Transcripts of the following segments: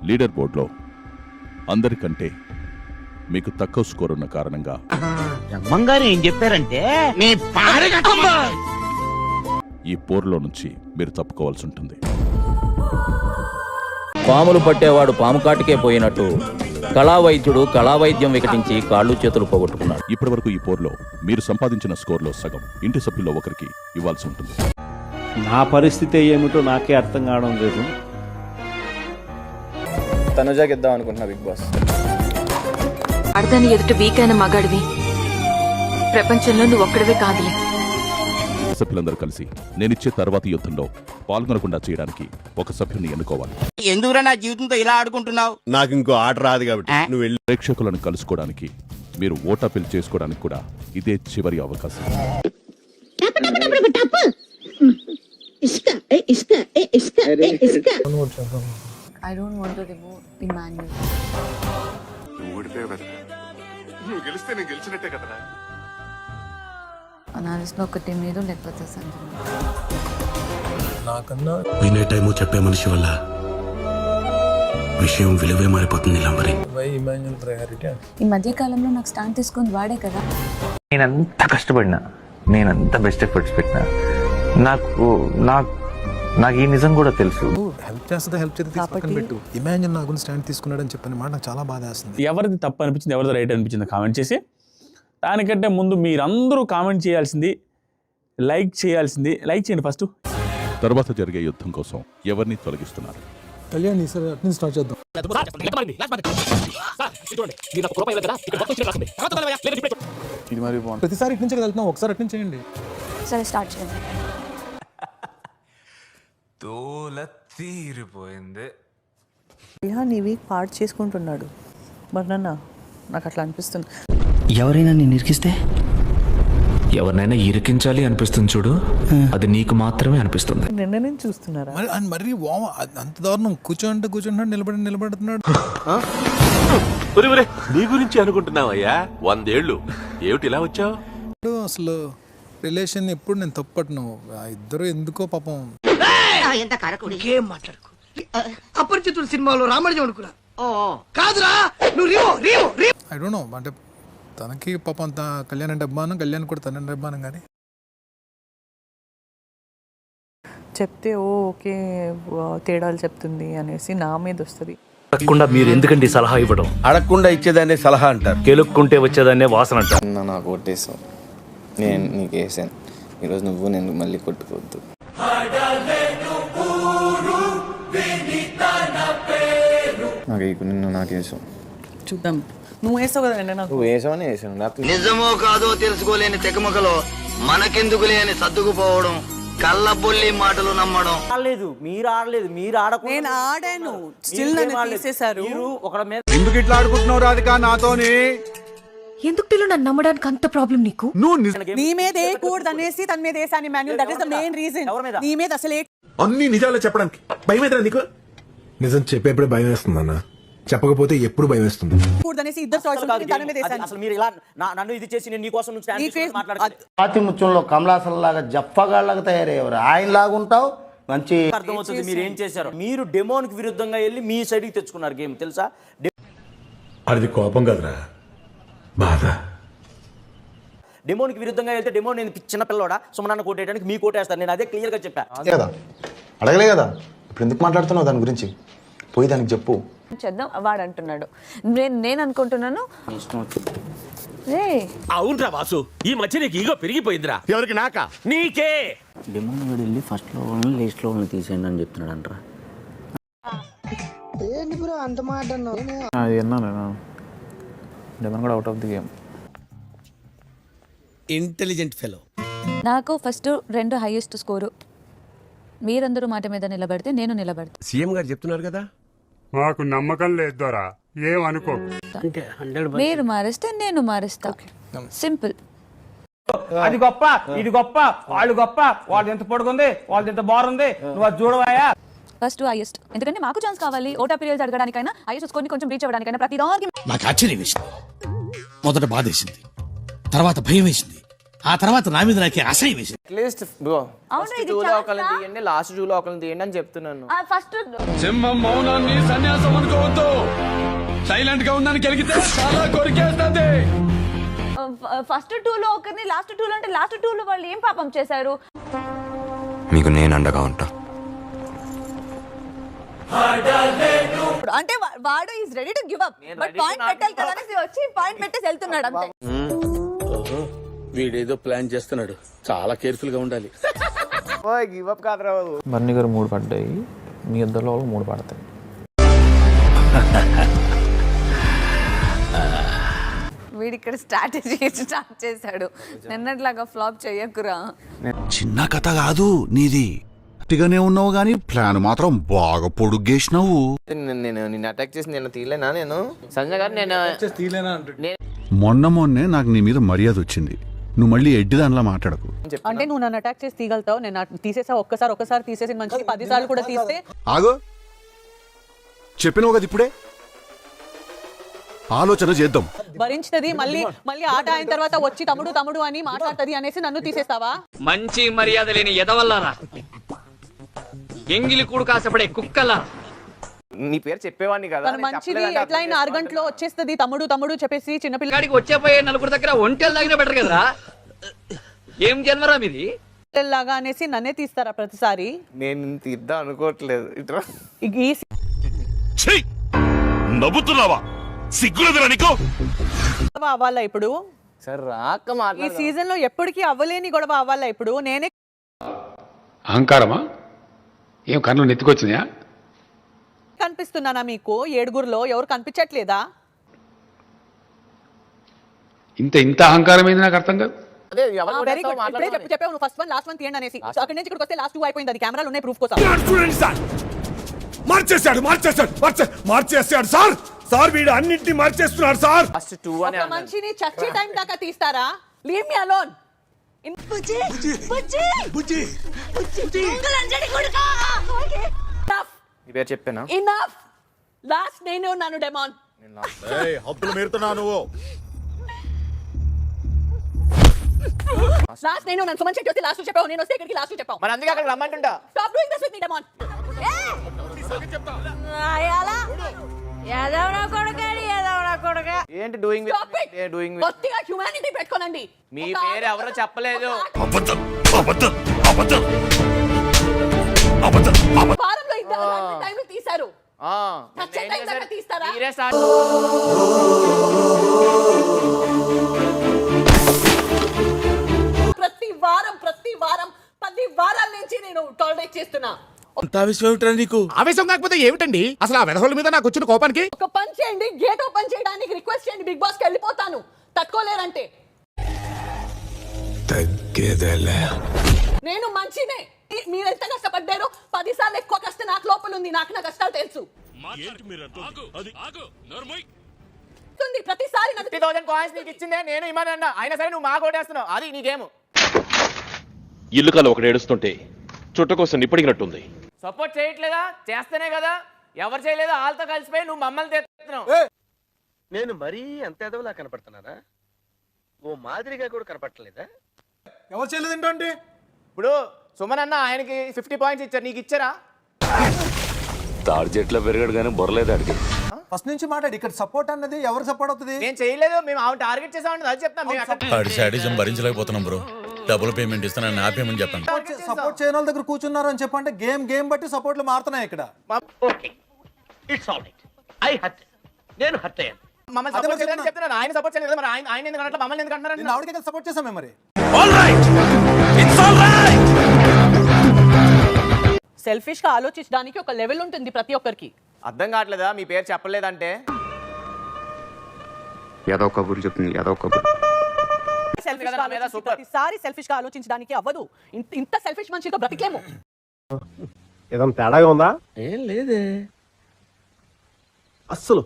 Leader బోర్డులో అందరికంటే మీకు తక్కువ స్కోర్ ఉన్న కారణంగా బ్రహ్మంగారు ఏం చెప్పారంటే ఈ పోరులో నుంచి మీరు తప్పుకోవాల్సి ఉంటుంది. పాములు పట్టేవాడు పాము కాటికే పోయినట్టు కళావైద్యుడు కళావైద్యం వికటించి కాళ్ళు చేతులు పోగొట్టుకున్నాడు. ఇప్పటి వరకు ఈ పోరులో మీరు సంపాదించిన స్కోర్లో సగం ఇంటి సభ్యుల్లో ఒకరికి ఇవ్వాల్సి ఉంటుంది. నా పరిస్థితి ఏమిటో నాకే అర్థం కావడం లేదు. తనుజాకి ఇద్దాం అనుకుంటున్నా బిగ్ బాస్. అర్థాన్ని ఎదుట వీక్ అయిన మగాడివి ప్రపంచంలో నువ్వు ఒక్కడవే కాదులే. సభ్యులందరూ కలిసి నేనిచ్చే తర్వాతి యుద్ధంలో పాల్గొనకుండా చేయడానికి ఒక సభ్యుని ఎన్నుకోవాలి. ఎందుకురా నా జీవితంతో ఇలా ఆడుకుంటున్నావు? నాకు ఇంకో ఆట రాదు కాబట్టి నువ్వు వెళ్ళి. ప్రేక్షకులను కలుసుకోవడానికి మీరు ఓటా పిల్ చేసుకోవడానికి కూడా ఇదే చివరి అవకాశం. I don't want to remove Emmanuel. నువ్వు గెలిస్తే నేను గెలిచినట్టే కదరా. అనాలిసిస్ ఒకటి మీరు లేకపోతే సంజయ్. వినే టైము చెప్పే మనిషి వల్ల విషయం విలువే మారిపోతుంది. ఈ మధ్య కాలంలో నాకు స్టాండ్ తీసుకుని వాడే కదా. నేనంత కష్టపడినా, నేనంత బెస్ట్ ఎఫర్ట్స్ పెట్టినా నాకు ఈ నిజం కూడా తెలుసు. హెల్ప్ చేస్తే హెల్ప్ చేస్తే పక్కన పెట్టు. ఇమాజిన్ నా గురించి స్టాండ్ తీసుకున్నాడని చెప్పిన మాట నాకు చాలా బాధ వేస్తుంది. ఎవరిది తప్పు అనిపించింది, ఎవరిది రైట్ అనిపించింది కామెంట్ చేసి. దానికంటే ముందు మీరందరూ కామెంట్ చేయాల్సింది, లైక్ చేయాల్సింది. లైక్ చేయండి ఫస్ట్. తర్వాత జరిగే యుద్ధం కోసం ఎవరిని తొలగిస్తున్నారు? కళ్యాణ్ ఈసారి అటు నుంచి స్టార్ట్ చేద్దాం. ఇది మరి బాగుంది. ప్రతిసారి ఇటు నుంచి వెళ్తున్నాం, ఒకసారి అటు నుంచి చేయండి. సరే స్టార్ట్ చేయండి. తీరిపోయింది. నీ వీక్ పార్ట్ చేసుకుంటున్నాడు. మరి నాకు అట్లా అనిపిస్తుంది. ఎవరైనా నేను ఇరికిస్తే, ఎవరినైనా ఇరికించాలి అనిపిస్తుంది చూడు, అది నీకు మాత్రమే అనిపిస్తుంది. నిన్న నేను చూస్తున్నారా? మరి అంత దారుణం. కూర్చుంటున్నాడు, నిలబడుతున్నాడు. నీ గురించి అనుకుంటున్నావయ్యా. 100 ఏళ్ళు ఏమిటి ఇలా వచ్చావు? అసలు రిలేషన్ ఎప్పుడు నేను తప్పట్ను. ఇద్దరు ఎందుకో పాపం. అపరిచితుడు సినిమాలో రామరాజు అనుకున్నా కాదురా. నువ్వు ఐ డోంట్ నో, అంటే తనకి పాపం అంత కళ్యాణ్ అంటే అభిమానం, కళ్యాణ్ కూడా తనంటే అభిమానం. కానీ చెప్తే ఓకే తేడాలు చెప్తుంది అనేసి నా మీద వస్తుంది. అడగకుండా మీరు ఎందుకండి సలహా ఇవ్వడం? అడగకుండా ఇచ్చేదాన్ని సలహా అంటారు, కెలుక్కుంటే వచ్చేదాన్నే వాసన అంటారు. నాకు కొట్టేసావు, నేను నీకు వేసాను. ఈరోజు నువ్వు నేను మళ్ళీ కొట్టుకోవద్దు. నాకు వేసావు. చూద్దాం. నువ్వు వేసావు కదా నాకు. నువ్వు వేసావని వేసాను. నిజమో కాదో తెలుసుకోలేని తెగమకలో మనకెందుకు లేని సర్దుకుపోవడం, కళ్ళబొల్లి మాటలు నమ్మడం. మీరు ఆడలేదు, మీరు ఆడకుండా నేను ఆడాను. స్టిల్ నన్ను తీసేశారు. ఎందుకు ఇట్లా ఆడుకుంటున్నావు రాధిక నాతోని? ఎందుకు పిల్లలు నన్ను నమ్మడానికి అంత ప్రాబ్లం నీకు? నీ మీద వేయకూడదు అనేసి తన మీద వేసాను Manuel. That is the main reason. నీ మీద అసలు అన్ని నిజాలు చెప్పడానికి భయం అవుతుందా నీకు? నిజం చెప్పేప్పుడు భయం వేస్తుంది అన్న, చెప్పకపోతే ఎప్పుడు భయం వేస్తుంది. పాతి ముత్యంలో కమలాసన్ లాగా జఫ్ఫగాళ్ళగా తయారయ్యేవారు. ఆయన లాగుంటావు. మంచి అర్థమవుతుంది మీరు ఏం చేశారు. మీరు డెమోన్కి విరుద్ధంగా వెళ్ళి మీ సైడ్కి తెచ్చుకున్నారు గేమ్, తెలుసా? అది కోపం కదరా, బాధ. డెమోన్కి విరుద్ధంగా వెళ్తే డెమోన్ నేను చిన్న పిల్లవాడా సుమనాన్న కోటేయడానికి మీ కోటేస్తాను. నేను అదే క్లియర్ గా చెప్పాను కదా, అడగలే కదా. ఇప్పుడు ఎందుకు మాట్లాడుతున్నావు దాని గురించి? పోయి దానికి చెప్పు. చేద్దాం వాడు అంటున్నాడు, నేను అనుకుంటున్నాను. అవునరా వాసు, ఈ మధ్య నీకు ఈగో పెరిగిపోయిందిరా. ఎవరికి? నాకా? నీకే. డెమోన్ వెళ్ళి ఫస్ట్ లో లేస్ట్ లో తీసేయండి అని చెప్తున్నాడు అంటారా? అది విన్నాను. డెమోన్ కూడా out of the game. Intelligent fellow. నాకు ఫస్ట్ 2 హైయెస్ట్ స్కోరు. మీరందరూ మాట మీద నిలబడితే నేను నిలబడతా. సీఎం గారు చెప్తున్నారు కదా. మాకు నమ్మకం లేదు దొరా, ఏమనుకో. మీరు మారిస్తే నేను మారుస్తా. సింపుల్. అది గొప్ప, ఇది గొప్ప, వాళ్ళు గొప్ప, వాళ్ళు ఎంత పొడుగుంది, వాళ్ళు ఎంత బాగుంది, నువ్వు అది చూడవాయా. ఫస్ట్ హైయెస్ట్, ఎందుకంటే మాకు ఛాన్స్ కావాలి. ఓటా పీరియడ్స్ అడగడానికైనా, హైయెస్ట్ స్కోర్ని కొంచెం రీచ్ అవ్వడానికైనా ప్రతి దానికి. నాకు ఆశ్చర్యం వేసింది. మొదట బాధ వేసింది, తర్వాత భయం వేసింది, ఆ తర్వాత నా మీద నాకే అసహ్యం వేసింది. అట్లీస్ట్ ఫస్ట్ 2లో ఒకరిని తీయండి, లాస్ట్ 2లో ఒకరిని తీయండి అని చెప్తున్నాను. ఫస్ట్ సింహం మౌనాన్ని సన్యాసం అనుకోవద్దు. సైలెంట్ గా ఉందని కలిగితే చాలా కొరికేస్తుంది. ఫస్ట్ 2లో ఒకరిని, లాస్ట్ 2లో అంటే లాస్ట్ 2లో వాళ్ళు ఏం పాపం చేశారు? మీకు నేను అండగా ఉంటా. అంటే వాడు is ready to give up, but point పెట్టాలి కదా అనేసి వచ్చి పాయింట్ పెట్టేసి వెళ్తున్నాడు అంతే. వీడేదో ప్లాన్ చేస్తున్నాడు, చాలా కేర్ఫుల్ గా ఉండాలి. గివ్ అప్ కాదురా బాబు. బన్నీ గారు 3 పడ్డాయి, మీ ఇద్దరిలో 3 పడతాయి. వీడు ఇక్కడ స్ట్రాటజీ స్టార్ట్ చేశాడు. నిన్నట్లాగా ఫ్లాప్ చేయకురా. చిన్న కథ కాదు నీది, గట్టిగానే ఉన్నావు గానీ ప్లాన్ మాత్రం బాగా పొడుగేసినావు. నేను నిన్ను అటాక్ చేసి నేను తీయలేనా? నేను సంజయ్ గారు మొన్నే నాకు నీ మీద మర్యాద వచ్చింది, నువ్వు మళ్ళీ ఎడ్డి దానిలా మాట్లాడకు. అంటే నువ్వు నన్ను అటాక్ చేసి తీయగలుగుతావు, నేను తీసేసా ఒక్కసారి తీసేసి మంచిది 10 సార్లు కూడా తీస్తే. ఆగో, చెప్పినావు కదా ఇప్పుడే, ఆలోచన చేద్దాం. భరించుతుంది, మళ్ళీ ఆట అయిన తర్వాత వచ్చి తమ్ముడు అని మాట్లాడుతుంది అనేసి నన్ను తీసేస్తావా? మంచి మర్యాద లేని ఎదవల్లారా, ఎంగిలి కూడు కాసపడే కుక్కలా. నీ పేరు చెప్పేవాడిని కదా. మంచిది ఎట్లయినా 6 గంటలో వచ్చేస్తుంది తమ్ముడు చెప్పేసి చిన్నపిల్లడికి వచ్చేపోయే నలుగురు దగ్గర ఒంటెలు తాగినా బెటర్ కదరా. ఏం జన్మరా మీది? లాగా అనేసి నన్నే తీస్తారా ప్రతిసారి? నేను తీద్దాం అనుకోవట్లేదు. ఇట్లా నవ్వుతున్నావా? సిగ్గులేదురా నీకు? అవ్వాలా ఇప్పుడు? సార్ రాక ఈ సీజన్ లో ఎప్పటికీ అవ్వలేని గొడవ అవ్వాలా ఇప్పుడు? నేనే అహంకారమా? ఏం కన్ను నెత్తికొచ్చినాయా? కనిపిస్తున్నానా మీకు? 7గురిలో ఎవరు కనిపించట్లేదా? ఇంత అహంకారం ఏంది నాకు అర్థం కాదు. Very good. ఇప్పుడే చెప్పావు నువ్వు ఫస్ట్ 1 లాస్ట్ 1 తీయండి అనేసి. అక్కడి నుంచి ఇక్కడికి వస్తే లాస్ట్ 2 అయిపోయింది. అది కెమెరాలు ఉన్నాయి ప్రూఫ్ కోసం. మార్చేసాడు సార్ వీడు అన్నింటినీ మార్చేస్తున్నాడు సార్. ఫస్ట్ 2 అని ఒక మనిషిని చచ్చే టైం దాకా తీస్తారా? Leave me alone. నీ పేరు చెప్పానా? ఇనఫ్. లాస్ట్ నేను ఉన్నాను డెమాన్. హద్దులు మీరుతున్నావు నువ్వు. లాస్ట్ నేను ఉన్నాను. సుమన్ చెట్టి వస్తే లాస్ట్ చెప్పావు, నేను వస్తే ఇక్కడికి లాస్ట్ చెప్పావు. మరి అందుకే అక్కడ రమ్మంటుంటా. Stop doing this with me demon. ఏంటి డూయింగ్ డూయింగ్ కొద్దిగా హ్యూమానిటీ పెట్టుకోనండి. మీ పేరు ఎవరో చెప్పలేదు. వారంలో ఇద్దరు టైం తీశారు. తీస్తారా? మీరే స్టార్ట్. ప్రతి వారం 10 వారాల నుంచి నేను టాలరేట్ చేస్తున్నా. నీకు ఆవేశం కాకపోతే ఏమిటండి అసలు? ఆ వెధవల మీద నాకు వచ్చిన కోపానికి ఒక పని చేయండి, గేట్ ఓపెన్ చేయడానికి రిక్వెస్ట్ చేయండి. బిగ్ బాస్ కి వెళ్ళిపోతాను తట్టుకోలేరంటే. నేను మంచినే, మీరు ఎంత కష్టపడ్డారో 10 సార్లు ఎక్కువ కష్టం నాకు లోపల ఉంది. నాకు నా కష్టాలు తెలుసు. ప్రతిసారి 50,000 కాయిన్స్ నీకు ఇచ్చిందే నేను ఇమ్మనన్నా, అయినా సరే నువ్వు మా కోటేస్తున్నావు. అది నీకేమో ఇల్లు కాలు ఒకటి ఏడుస్తుంటే చుట్ట కోసం నిప్పడిగినట్టుంది. సపోర్ట్ చేయట్లేదా? చేస్తేనే కదా. ఎవరు చేయలేదో వాళ్ళతో కలిసిపోయి నువ్వు మమ్మల్ని తెస్తున్నావు. నేను మరీ అంత ఎదవలా కనపడుతున్నానా? ఓ మాదిరిగా కూడా కనపడలేదా? ఎవరు చేయలేదంటే ఇప్పుడు సుమన్ అన్న ఆయనకి 50 పాయింట్స్ ఇచ్చారు, నీకు ఇచ్చారా? తాడు చెట్ల పెరగడు కానీ బొరలేదాడికి. ఫస్ట్ నుంచి మాట్లాడి ఇక్కడ సపోర్ట్ అన్నది ఎవరు సపోర్ట్ అవుతుంది? నేను చేయలేదు, మేము ఆవిడ టార్గెట్ చేసామని అది చెప్తాం. భరించలేకపోతున్నాం బ్రో, డబుల్ పేమెంట్ ఇస్తానని ఆపేమని చెప్పండి. సపోర్ట్ చేయని వాళ్ళ దగ్గర కూర్చున్నారు అని చెప్పంటే గేమ్ బట్టి సపోర్ట్లు మారుతున్నాయి ఇక్కడ. నేను హర్ట్ అయ్యాను. మమ్మల్ని సపోర్ట్ చేయాలని చెప్తున్నాను. ఆయన సపోర్ట్ చేయలేదు, మరి ఆయన ఎందుకు అన్నట్లు మమ్మల్ని ఎందుకు అంటున్నారు? ఆవిడకి సపోర్ట్ చేసామే మరి. సెల్ఫిష్ గా ఆలోచించడానికి ఒక లెవెల్ ఉంటుంది ప్రతి ఒక్కరికి. అర్థం కావట్లేదా? మీ పేరు చెప్పలేదంటే ఏదో కబుర్లు చెప్తుంది, ఏదో కబుర్లు. ప్రతిసారి సెల్ఫిష్ గా ఆలోచించడానికి అవ్వదు. ఇంత సెల్ఫిష్ మనిషిగా బ్రతికేము. ఏదో తేడాగా ఉందా? ఏం లేదే అస్సలు.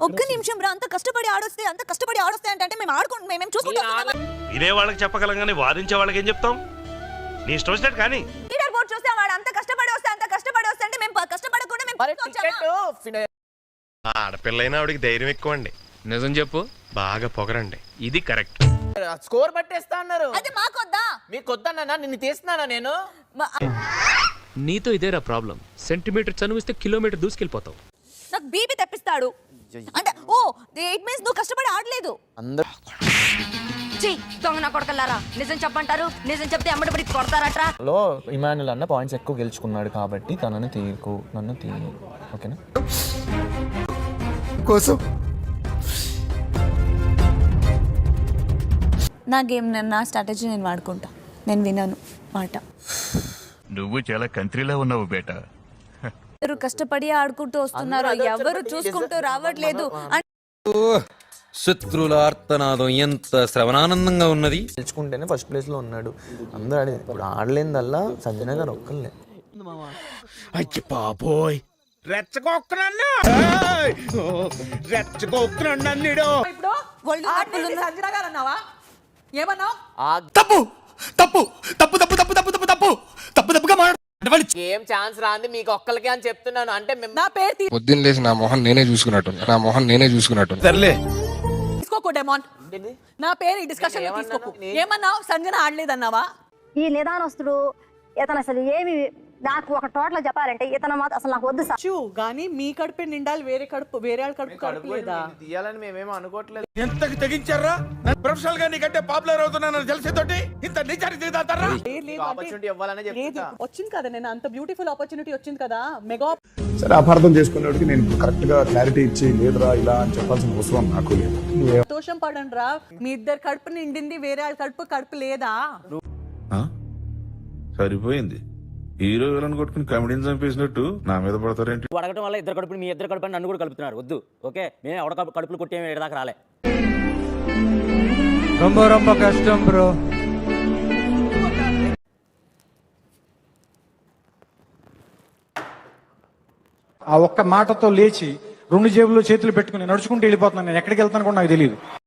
ఒక్క నిమిషం రా. అంత కష్టపడి ఆడొస్తే అంటే మేము ఆడుకుంటాం, మేము చూసుకుంటాం. వినే వాళ్ళకి చెప్పగలం కానీ వాదించే వాళ్ళకి ఏం చెప్తాం? నీ ఇష్టం వచ్చినట్టు కానీ లీడర్ బోర్డ్ చూస్తే వాడు అంత కష్టపడి వస్తే అంటే మేము కష్టపడకుండా మేము ఆడపిల్లైనా ఆవిడికి ధైర్యం ఎక్కువ అండి. నిజం చెప్పు, బాగా పొగరండి. ఇది కరెక్ట్. స్కోర్ పట్టేస్తా అన్నారు. అయితే మాకొద్దా? మీకు వద్దన్నా నిన్ను తీస్తున్నానా నేను? నీతో ఇదేరా ప్రాబ్లం. సెంటీమీటర్ చనువిస్తే కిలోమీటర్ దూసుకెళ్ళిపోతావు. నాకు బీపీ తెప్పిస్తాడు అంటే ఇట్ మీన్స్ నువ్వు కష్టపడి ఆడలేదు. దొంగ నా కొడకల్లారా, నిజం చెప్పంటారు, నిజం చెప్తే అమ్మడి కొడతారట్రా. ఇమాన్యుల్ అన్న పాయింట్స్ ఎక్కువ గెలుచుకున్నాడు కాబట్టి తనని తీయకు, నన్ను తీయకు. ఓకేనా? కోసం నా గేమ్ నా స్ట్రాటజీ నేను వాడుకుంటా. నేను వినను మాట. నువ్వు చాలా కంట్రీలో ఉన్నావు బేటా. ఎవరు కష్టపడి ఆడుకుంటూ వస్తున్నారు, ఎవరు చూసుకుంటూ రావట్లేదు. శత్రుల ఆర్తనాదం ఎంత శ్రవణానందంగా ఉన్నది. గెలుచుకుంటేనే ఫస్ట్ ప్లేస్ లో ఉన్నాడు. అందరూ ఆడేది. ఇప్పుడు ఆడలేదల్లా సంజన గారు ఒక్కళ్ళే. అయ్యి బాబోయ్, రెచ్చగొక్కునన్నా సంజన గారు అన్నావా? ఏమన్నావు? తప్పు తప్పు తప్పు తప్పు తప్పు తప్పు తప్పు తప్పు తప్పు తప్పుగా ఏం ఛాన్స్ రాంది మీకు ఒక్కళ్ళకే అని చెప్తున్నాను. అంటే నా పేరు పొద్దున్న లేసి నా మొహం నేనే చూసుకున్నట్టు సర్లే. తీసుకోకు డెమాన్, నా పేరు ఈ డిస్కషన్ లో తీసుకోకు. ఏమన్నావు? సంజన ఆడలేదన్నావా? ఈ నిదానస్తుడు ఇతను అసలు ఏమి నాకు ఒక టోటల్ చెప్పాలంటే ఇతను మాత్రం అసలు నాకు వద్దు. కానీ మీ కడుపు నిండాలి, వేరే వాళ్ళ కడుపు లేదా? తీయాలని మేమేమో అనుకోవట్లేదు. ఎంతకు తెగించారా? ప్రొఫెషనల్ గా నీకంటే పాపులర్ అవుతున్నానని తెలిసేతోటి ఇంత నిజానికి తాతారా? ఆపర్చునిటీ ఇవ్వాలని చెప్తున్నా. వచ్చింది కదా, నేను అంత బ్యూటిఫుల్ ఆపర్చునిటీ వచ్చింది కదా. మెగా సరే, అపార్థం చేసుకునేవాడికి నేను కరెక్ట్ గా క్లారిటీ ఇచ్చి లేదురా ఇలా అని చెప్పాల్సిన అవసరం నాకు లేదు. సంతోషం పడండి రా, మీ ఇద్దరు కడుపు నిండింది, వేరే వాళ్ళ కడుపు లేదా? సరిపోయింది. హీరో విలన్ కొట్టుకుని కమెడీని చంపేసినట్టు నా మీద పడతారేంటి? అడగటం వల్ల ఇద్దరు కడుపుని మీ ఇద్దరు కడుపు నన్ను కూడా కలుపుతున్నారు. వద్దు. ఓకే, మేము ఎవడ కడుపులు కొట్టే దాకా రాలే. ரொம்ப కష్టం బ్రో. ఆ ఒక్క మాటతో లేచి 2 జేబుల్లో చేతులు పెట్టుకుని నడుచుకుంటూ వెళ్ళిపోతున్నాను. నేను ఎక్కడికి వెళ్తాను కూడా నాకు తెలియదు.